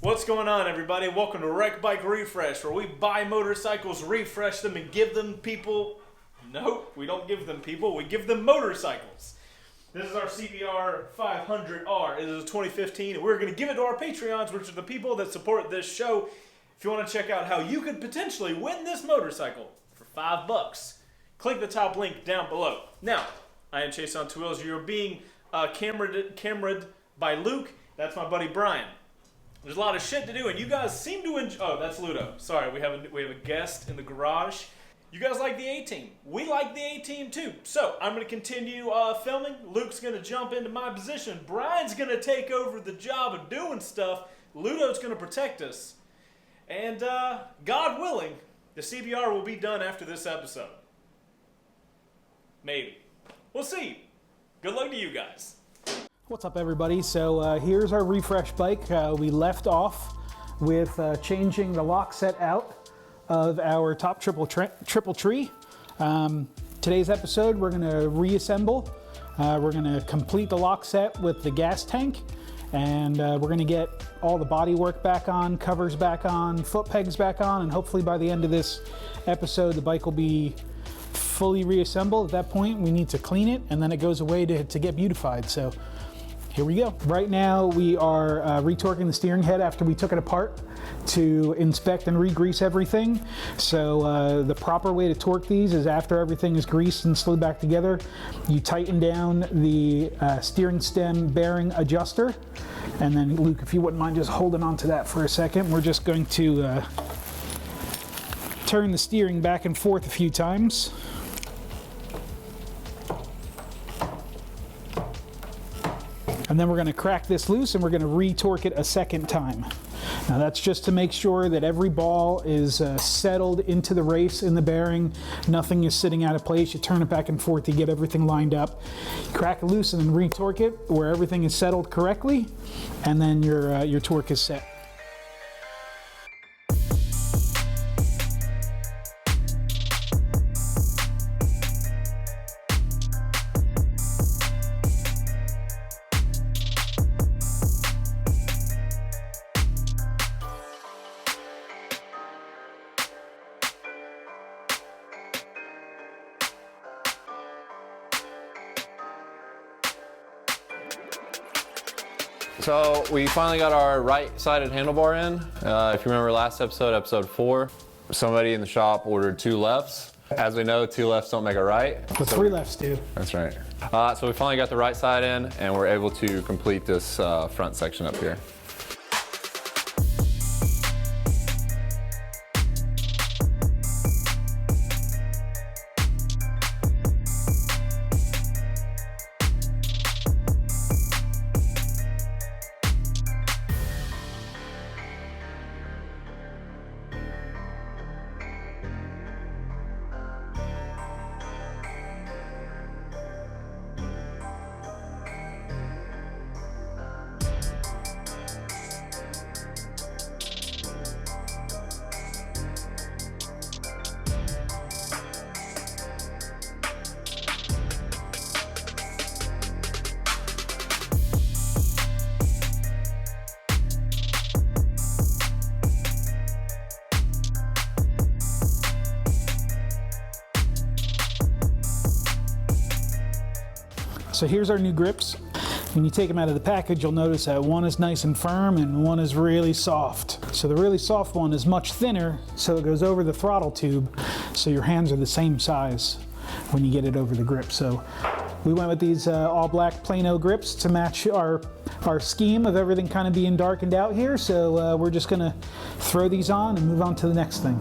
What's going on, everybody? Welcome to Wreck Bike Refresh, where we buy motorcycles, refresh them, and give them people... Nope, we don't give them people, we give them motorcycles. This is our CBR 500R. It is a 2015, and we're going to give it to our Patreons, which are the people that support this show. If you want to check out how you could potentially win this motorcycle for $5, click the top link down below. Now, I am Chaseontwowheels. You're being cameraed by Luke. That's my buddy Brian. There's a lot of shit to do, and you guys seem to enjoy... Oh, that's Ludo. Sorry, we have a guest in the garage. You guys like the A-Team. We like the A-Team too. So, I'm going to continue filming. Luke's going to jump into my position. Brian's going to take over the job of doing stuff. Ludo's going to protect us. And, God willing, the CBR will be done after this episode. Maybe. We'll see. Good luck to you guys. What's up, everybody? So here's our refresh bike. We left off with changing the lock set out of our top triple tree. Today's episode, we're going to reassemble. We're going to complete the lock set with the gas tank, and we're going to get all the body work back on, covers back on, foot pegs back on, and hopefully by the end of this episode, the bike will be fully reassembled. At that point, we need to clean it, and then it goes away to get beautified. So here we go. Right now we are retorquing the steering head after we took it apart to inspect and re-grease everything. So the proper way to torque these is after everything is greased and slid back together, you tighten down the steering stem bearing adjuster. And then Luke, if you wouldn't mind just holding on to that for a second, we're just going to turn the steering back and forth a few times. And then we're going to crack this loose and we're going to re-torque it a second time. Now that's just to make sure that every ball is settled into the race in the bearing. Nothing is sitting out of place. You turn it back and forth to get everything lined up. Crack it loose and then re-torque it where everything is settled correctly, and then your torque is set. So we finally got our right-sided handlebar in. If you remember last episode, episode 4, somebody in the shop ordered 2 lefts. As we know, 2 lefts don't make a right. But 3 lefts do. That's right. So we finally got the right side in, and we're able to complete this front section up here. So here's our new grips. When you take them out of the package, you'll notice that one is nice and firm and one is really soft. So the really soft one is much thinner, so it goes over the throttle tube, so your hands are the same size when you get it over the grip. So we went with these all black Plano grips to match our scheme of everything kind of being darkened out here. So we're just gonna throw these on and move on to the next thing.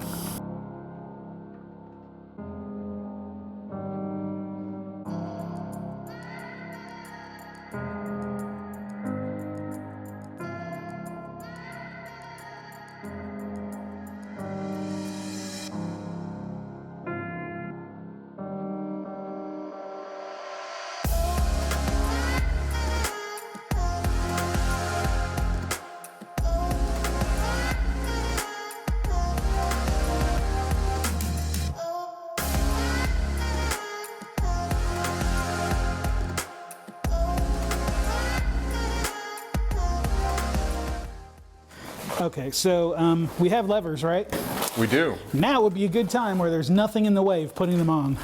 Okay, so we have levers, right? We do. Now would be a good time where there's nothing in the way of putting them on.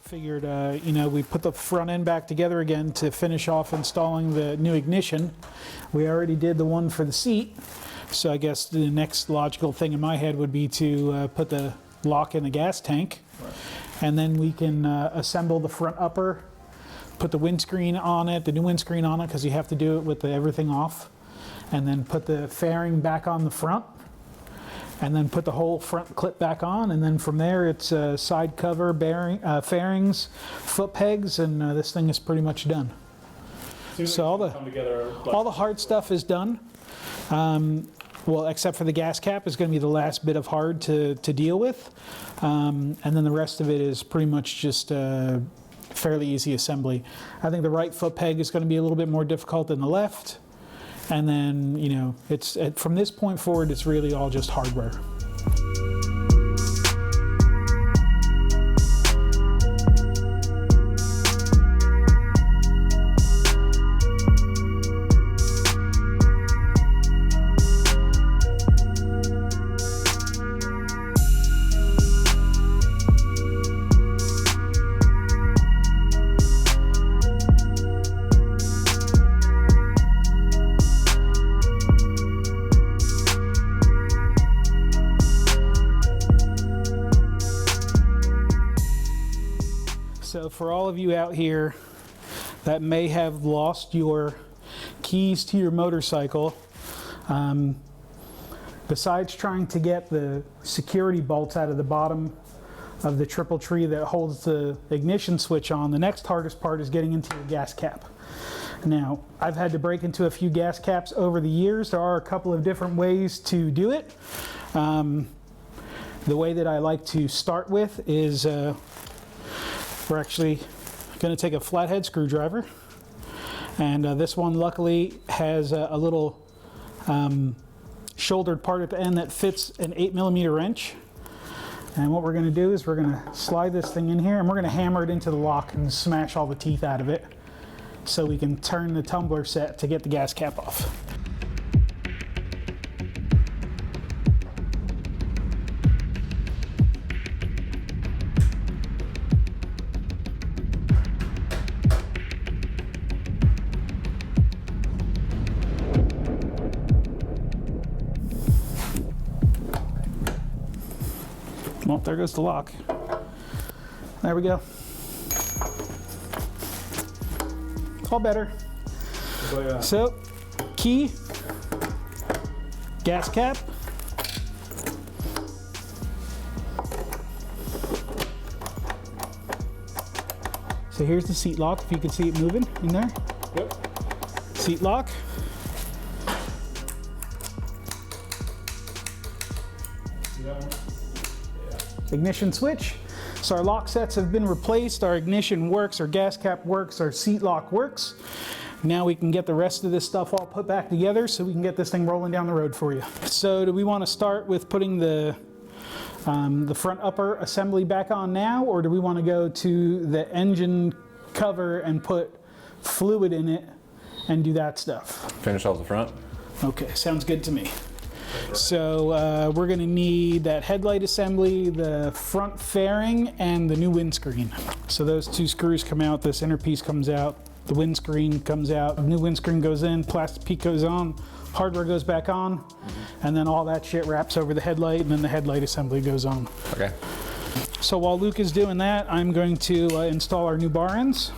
Figured, you know, we put the front end back together again to finish off installing the new ignition. We already did the one for the seat, so I guess the next logical thing in my head would be to put the lock in the gas tank. Right. And then we can assemble the front upper, put the windscreen on it, the new windscreen on it, because you have to do it with everything off, and then put the fairing back on the front, and then put the whole front clip back on, and then from there it's side cover, bearing, fairings, foot pegs, and this thing is pretty much done. So all the hard stuff is done. Well, except for the gas cap is going to be the last bit of hard to deal with, and then the rest of it is pretty much just fairly easy assembly. I think the right foot peg is going to be a little bit more difficult than the left. And then, you know, from this point forward, it's really all just hardware. So for all of you out here that may have lost your keys to your motorcycle, besides trying to get the security bolts out of the bottom of the triple tree that holds the ignition switch on, the next hardest part is getting into your gas cap. Now, I've had to break into a few gas caps over the years. There are a couple of different ways to do it. The way that I like to start with is we're actually going to take a flathead screwdriver, and this one luckily has a little shouldered part at the end that fits an 8mm wrench. And what we're going to do is we're going to slide this thing in here, and we're going to hammer it into the lock and smash all the teeth out of it so we can turn the tumbler set to get the gas cap off. Well, there goes the lock. There we go. All better. So, key, gas cap, so here's the seat lock, if you can see it moving in there. Yep. Seat lock. Ignition switch. So our lock sets have been replaced, our ignition works, our gas cap works, our seat lock works. Now we can get the rest of this stuff all put back together so we can get this thing rolling down the road for you. So do we want to start with putting the front upper assembly back on now, or do we want to go to the engine cover and put fluid in it and do that stuff? Finish off the front. Okay, sounds good to me. So we're gonna need that headlight assembly, the front fairing, and the new windscreen. So those two screws come out, this inner piece comes out, the windscreen comes out, the new windscreen goes in, plastic peak goes on, hardware goes back on, and then all that shit wraps over the headlight, and then the headlight assembly goes on. Okay. So while Luke is doing that, I'm going to install our new bar ends,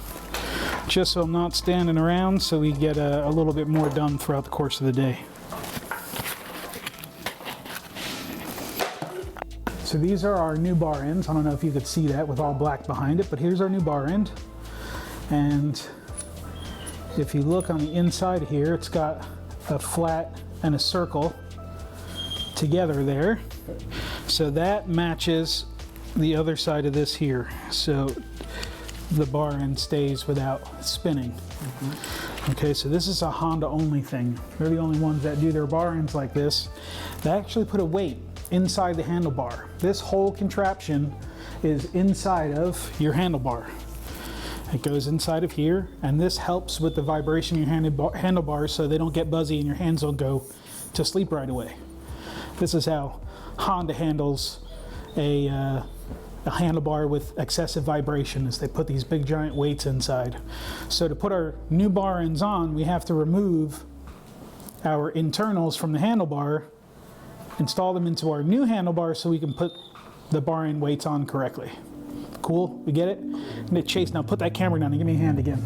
just so I'm not standing around, so we get a little bit more done throughout the course of the day. So these are our new bar ends. I don't know if you could see that with all black behind it, but here's our new bar end. And if you look on the inside here, it's got a flat and a circle together there. So that matches the other side of this here. So the bar end stays without spinning. Okay, so this is a Honda only thing. They're the only ones that do their bar ends like this. They actually put a weight inside the handlebar. This whole contraption is inside of your handlebar. It goes inside of here, and this helps with the vibration in your handlebars so they don't get buzzy and your hands don't go to sleep right away. This is how Honda handles a handlebar with excessive vibration, is they put these big giant weights inside. So to put our new bar ends on, we have to remove our internals from the handlebar, install them into our new handlebar so we can put the bar end weights on correctly. Cool, we get it? Chase, now put that camera down and give me a hand again.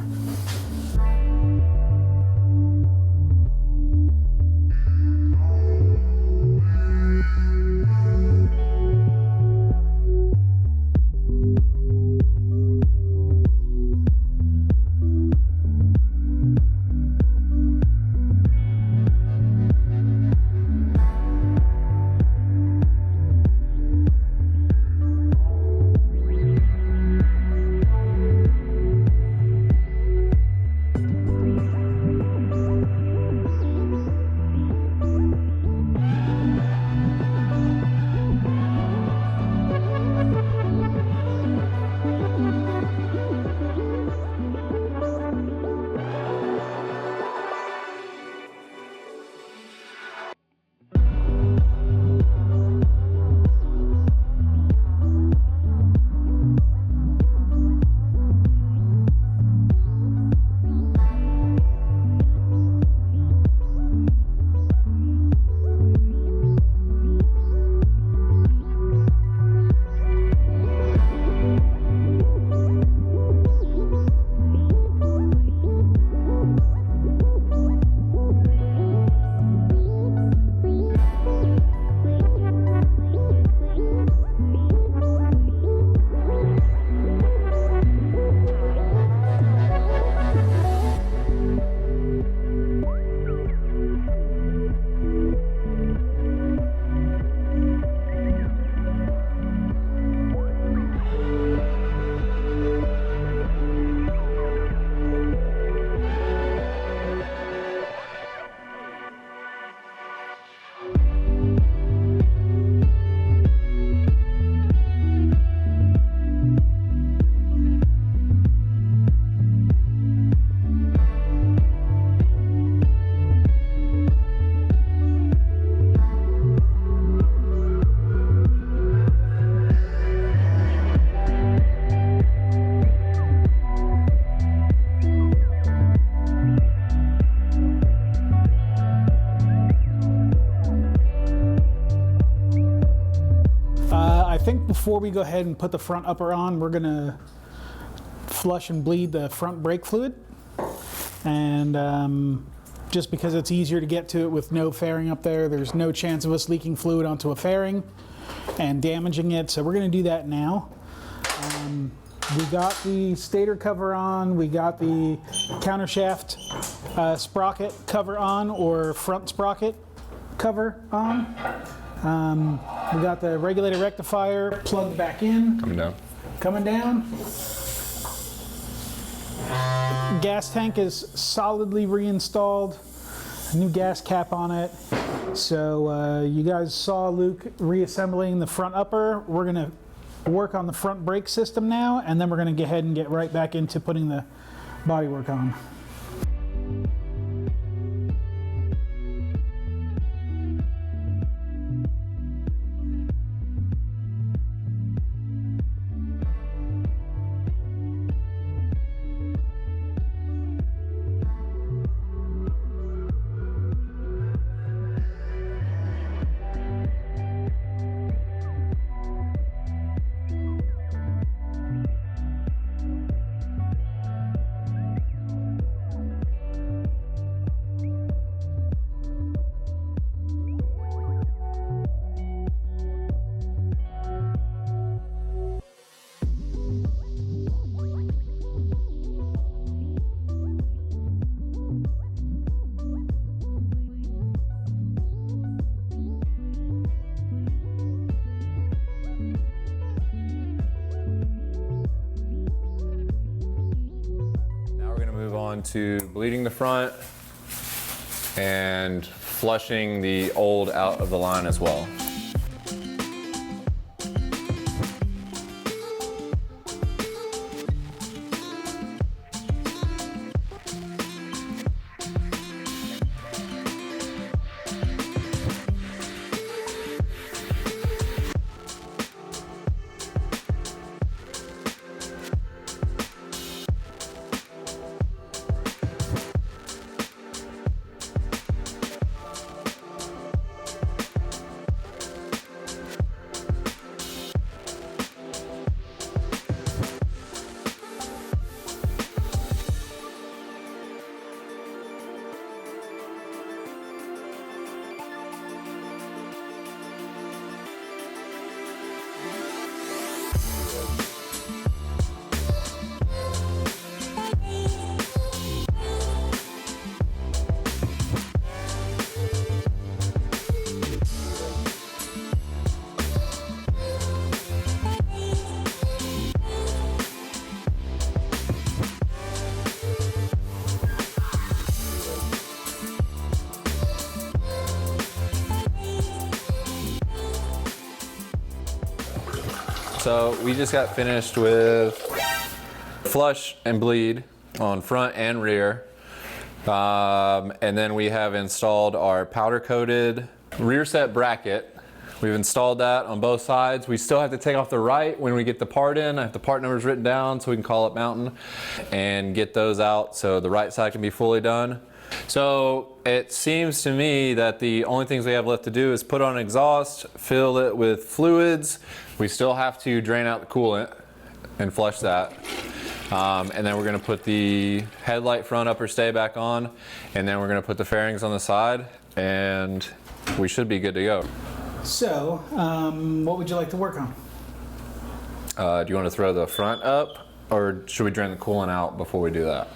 think before we go ahead and put the front upper on, we're gonna flush and bleed the front brake fluid. And just because it's easier to get to it with no fairing up there, there's no chance of us leaking fluid onto a fairing and damaging it. So we're gonna do that now. We got the stator cover on, we got the countershaft sprocket cover on, or front sprocket cover on. We got the regulator rectifier plugged back in. Coming down. Coming down. Gas tank is solidly reinstalled. A new gas cap on it. So you guys saw Luke reassembling the front upper. We're gonna work on the front brake system now, and then we're gonna go ahead and get right back into putting the bodywork on. on to bleeding the front and flushing the old out of the line as well. So we just got finished with flush and bleed on front and rear. And then we have installed our powder coated rear set bracket. We've installed that on both sides. We still have to take off the right when we get the part in. I have the part numbers written down so we can call up Mountain and get those out so the right side can be fully done. So it seems to me that the only things we have left to do is put on exhaust, fill it with fluids. We still have to drain out the coolant and flush that. And then we're gonna put the headlight front upper stay back on, and then we're gonna put the fairings on the side, and we should be good to go. So, what would you like to work on? Do you want to throw the front up, or should we drain the coolant out before we do that?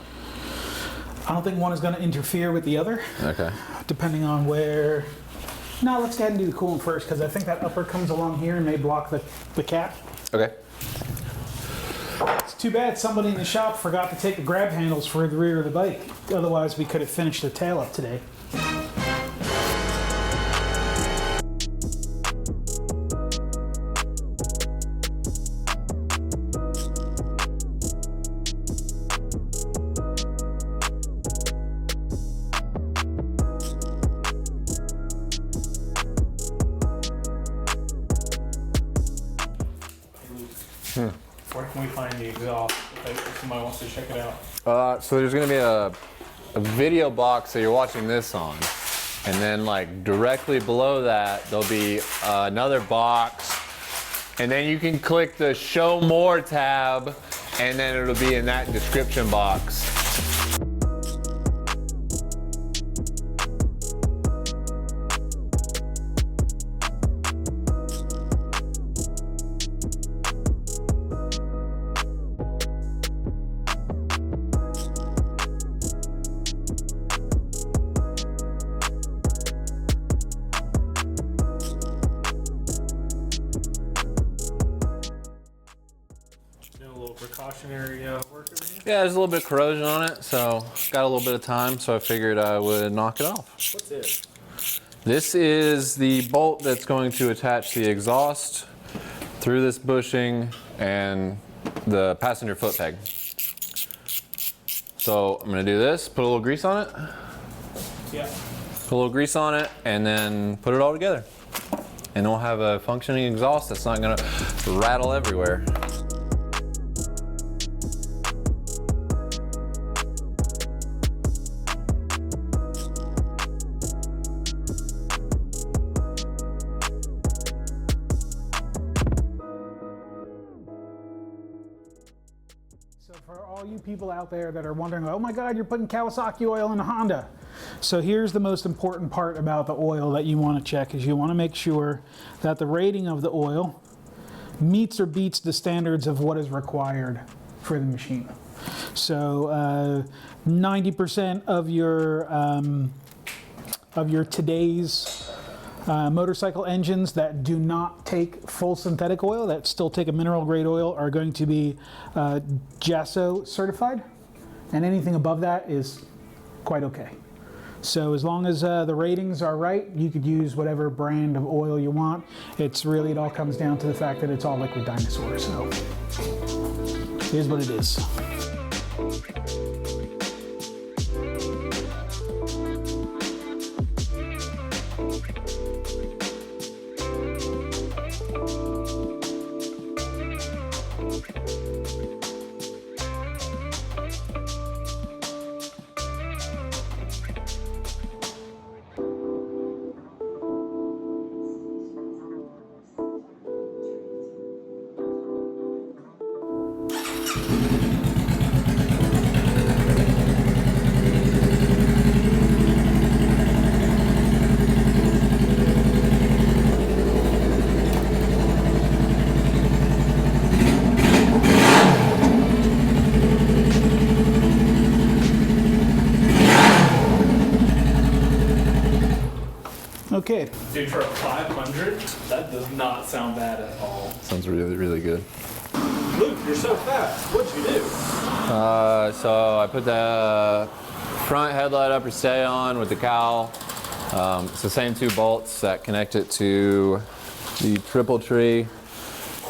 I don't think one is going to interfere with the other. Okay. Depending on where. No, let's go ahead and do the coolant first, because I think that upper comes along here and may block the cap. Okay. It's too bad somebody in the shop forgot to take the grab handles for the rear of the bike. Otherwise, we could have finished the tail up today. Where can we find the exhaust if somebody wants to check it out? So there's going to be a video box that you're watching this on, and then like directly below that there'll be another box, and then you can click the Show More tab, and then it'll be in that description box. Precautionary work over here? Yeah, there's a little bit of corrosion on it, so got a little bit of time, so I figured I would knock it off. What's this? This is the bolt that's going to attach the exhaust through this bushing and the passenger foot peg. So I'm going to do this, put a little grease on it. Yeah. Put a little grease on it, and then put it all together. And we'll have a functioning exhaust that's not going to rattle everywhere. So for all you people out there that are wondering, oh my God, you're putting Kawasaki oil in a Honda. So here's the most important part about the oil that you want to check is you want to make sure that the rating of the oil meets or beats the standards of what is required for the machine. So 90% of your today's motorcycle engines that do not take full synthetic oil, that still take a mineral grade oil, are going to be JASO certified. and anything above that is quite okay. So as long as the ratings are right, you could use whatever brand of oil you want. It's really, it all comes down to the fact that it's all liquid dinosaur, so it is what it is. Okay. Dude, for a 500, that does not sound bad at all. Sounds really, really good. Luke, you're so fast. What'd you do? So I put the front headlight upper stay on with the cowl. It's the same 2 bolts that connect it to the triple tree,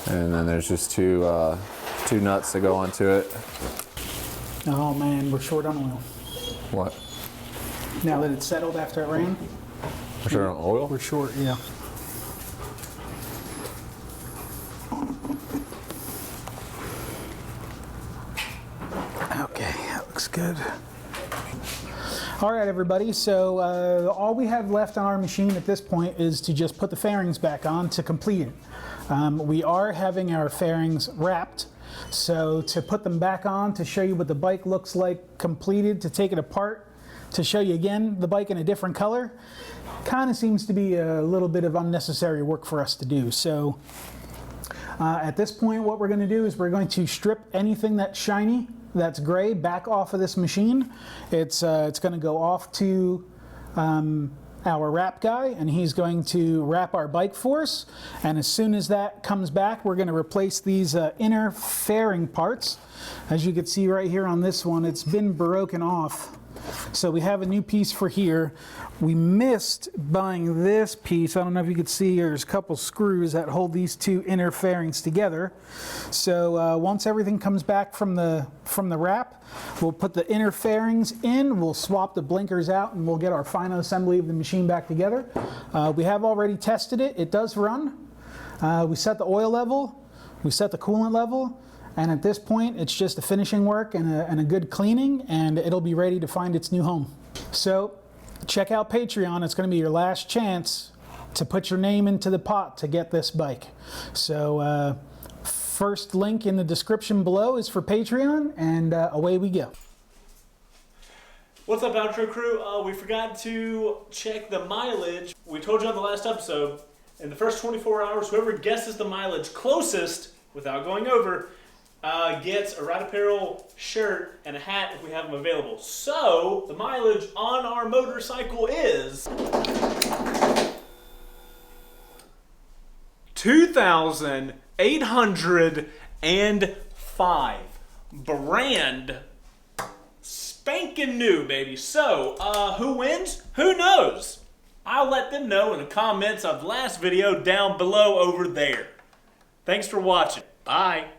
and then there's just two nuts that go onto it. Oh man, we're short on oil. What? Now that it's settled after it rained, We're short on oil? we're short, yeah. Okay, that looks good. All right, everybody, so all we have left on our machine at this point is to just put the fairings back on to complete it. We are having our fairings wrapped, so to put them back on, to show you what the bike looks like completed, to take it apart, to show you again the bike in a different color, kind of seems to be a little bit of unnecessary work for us to do. So at this point, what we're going to do is we're going to strip anything that's shiny, that's gray, back off of this machine. It's going to go off to our wrap guy, and he's going to wrap our bike for us. And as soon as that comes back, we're going to replace these inner fairing parts. As you can see right here on this one, it's been broken off. So we have a new piece for here. We missed buying this piece. I don't know if you could see, there's a couple screws that hold these 2 inner fairings together. So once everything comes back from the wrap, we'll put the inner fairings in, we'll swap the blinkers out, and we'll get our final assembly of the machine back together. We have already tested it. It does run. We set the oil level, we set the coolant level, and at this point, it's just a finishing work and a good cleaning, and it'll be ready to find its new home. So check out Patreon. It's going to be your last chance to put your name into the pot to get this bike. So first link in the description below is for Patreon, and away we go. What's up, Outro Crew? We forgot to check the mileage. We told you on the last episode, in the first 24 hours, whoever guesses the mileage closest, without going over, gets a Ride Apparel shirt and a hat if we have them available. So, the mileage on our motorcycle is 2,805. Brand spanking new, baby. So, who wins? Who knows? I'll let them know in the comments of the last video down below over there. Thanks for watching. Bye.